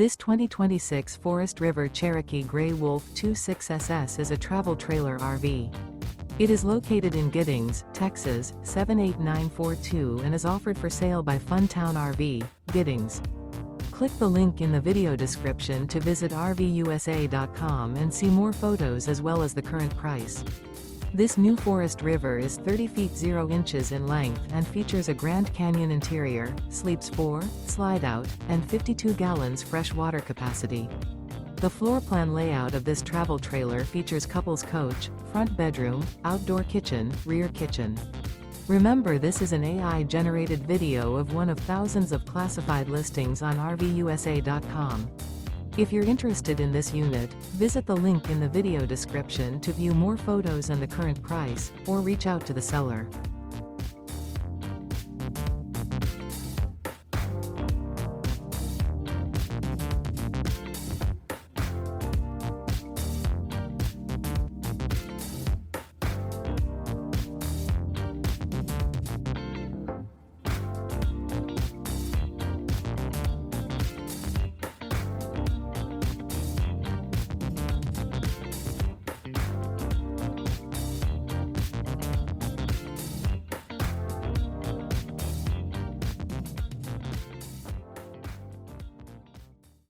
This 2026 Forest River Cherokee Grey Wolf 26SS is a travel trailer RV. It is located in Giddings, Texas, 78942 and is offered for sale by Funtown RV, Giddings. Click the link in the video description to visit RVUSA.com and see more photos as well as the current price. This new Forest River is 30 feet 0 inches in length and features a Grand Canyon interior, sleeps 4, slide-out, and 52 gallons fresh water capacity. The floor plan layout of this travel trailer features couples coach, front bedroom, outdoor kitchen, rear kitchen. Remember, this is an AI-generated video of one of thousands of classified listings on RVUSA.com. If you're interested in this unit, visit the link in the video description to view more photos and the current price, or reach out to the seller.